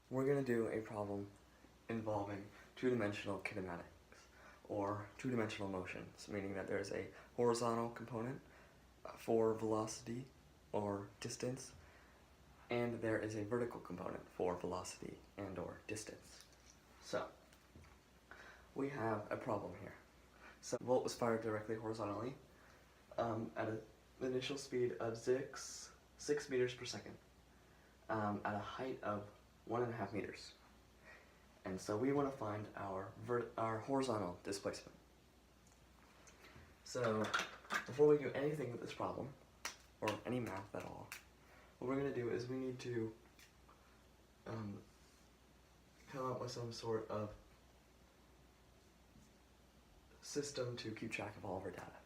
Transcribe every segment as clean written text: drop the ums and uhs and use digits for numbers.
we're going to do a problem involving two-dimensional kinematics, or two-dimensional motions, meaning that there's a horizontal component for velocity or distance, and there is a vertical component for velocity and or distance. So, we have a problem here. So, bolt was fired directly horizontally at an initial speed of 6 meters per second at a height of 1.5 meters. And so we want to find our horizontal displacement. So before we do anything with this problem, or any math at all, what we're going to do is we need to come up with some sort of system to keep track of all of our data.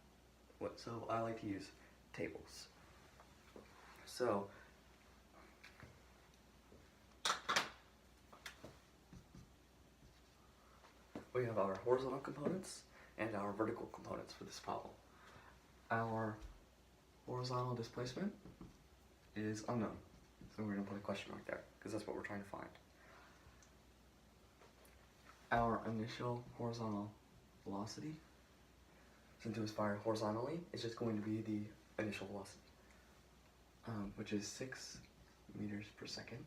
So I like to use tables. So we have our horizontal components and our vertical components for this problem. Our horizontal displacement is unknown, so we're going to put a question mark there, because that's what we're trying to find. Our initial horizontal velocity, since it was fired horizontally, is just going to be the initial velocity, which is 6 meters per second.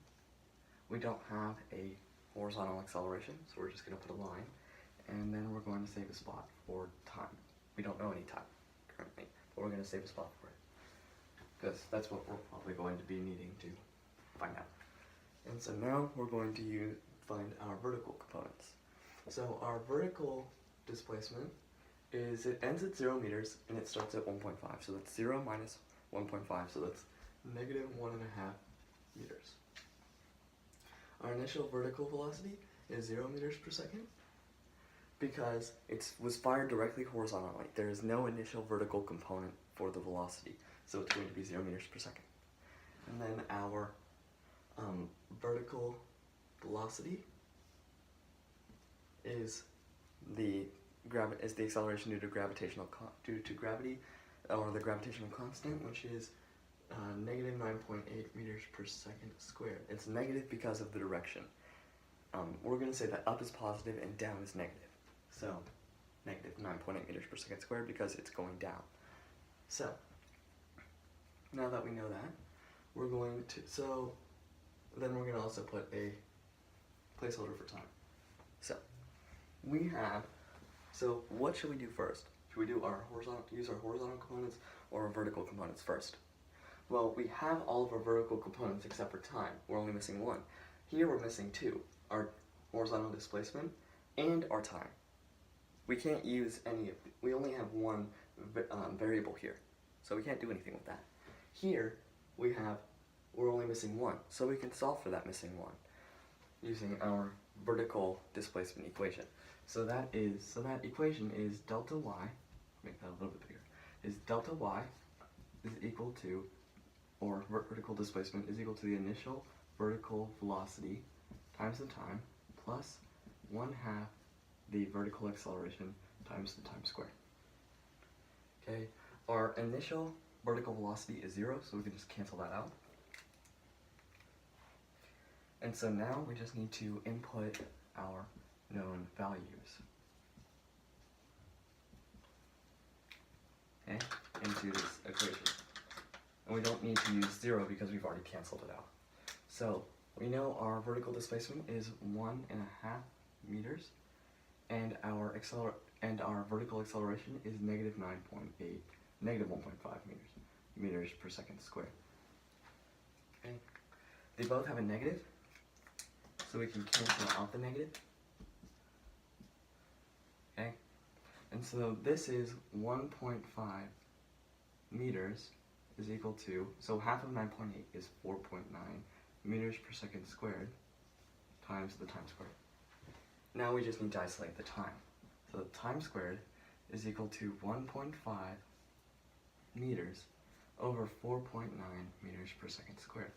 We don't have a horizontal acceleration, so we're just going to put a line, and then we're going to save a spot for time. We don't know any time currently, but we're going to save a spot for it, because that's what we're probably going to be needing to find out. And so now we're going to find our vertical components. So our vertical displacement is, it ends at 0 meters and it starts at 1.5. So that's 0 minus 1.5, so that's negative 1.5 meters. Our initial vertical velocity is 0 meters per second because it was fired directly horizontally. There is no initial vertical component for the velocity, so it's going to be 0 meters per second. And then our vertical velocity is the acceleration due to gravity, or the gravitational constant, which is negative 9.8 meters per second squared. It's negative because of the direction. We're going to say that up is positive and down is negative. So, negative 9.8 meters per second squared because it's going down. So, now that we know that, we're going to, then we're going to also put a placeholder for time. So what should we do first? Should we do use our horizontal components or our vertical components first? Well, we have all of our vertical components except for time. We're only missing one. Here we're missing two, our horizontal displacement and our time. We can't use any of we only have one variable here, so we can't do anything with that. Here we're only missing one, so we can solve for that missing one using our vertical displacement equation. So that equation is delta y, make that a little bit bigger, is delta y is equal to, or vertical displacement is equal to the initial vertical velocity times the time plus 1/2 the vertical acceleration times the time squared. Okay, our initial vertical velocity is 0, so we can just cancel that out. And so now we just need to input our known values, okay, into this equation. And we don't need to use 0 because we've already canceled it out. So we know our vertical displacement is 1.5 meters, and our vertical acceleration is negative 1.5 meters per second squared. Okay. They both have a negative, so we can cancel out the negative. Okay, and so this is 1.5 meters is equal to, so half of 9.8 is 4.9 meters per second squared times the time squared. Now we just need to isolate the time. So the time squared is equal to 1.5 meters over 4.9 meters per second squared.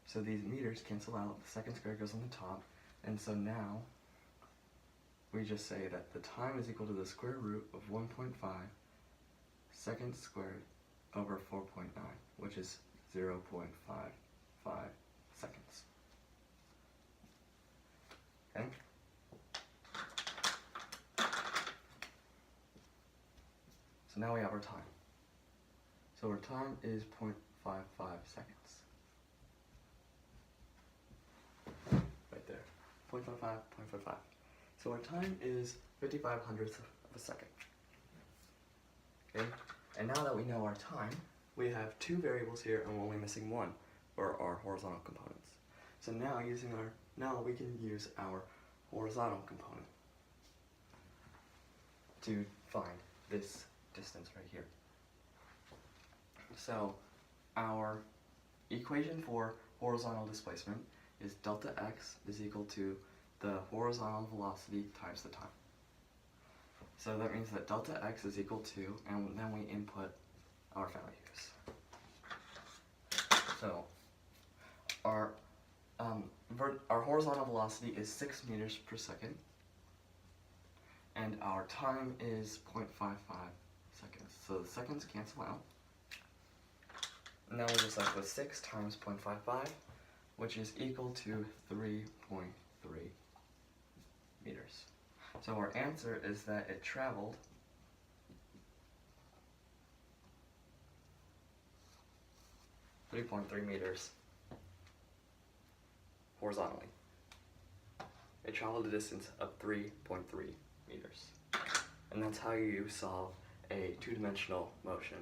So these meters cancel out, the second squared goes on the top, and so now we just say that the time is equal to the square root of 1.5 seconds squared over 4.9, which is 0.55 seconds. So now we have our time. So our time is 0.55 seconds. Right there. 0.55, 0.55. So our time is 55 hundredths of a second. Okay? And now that we know our time, we have two variables here and we're only missing one for our horizontal components. So now now we can use our horizontal component to find this distance right here. So our equation for horizontal displacement is delta x is equal to the horizontal velocity times the time. So that means that delta x is equal to, and then we input our values. So our horizontal velocity is 6 meters per second, and our time is 0.55 seconds. So the seconds cancel out. Now we're just left with 6 times 0.55, which is equal to 3.3 meters. So our answer is that it traveled 3.3 meters horizontally. It traveled a distance of 3.3 meters. And that's how you solve a two-dimensional motion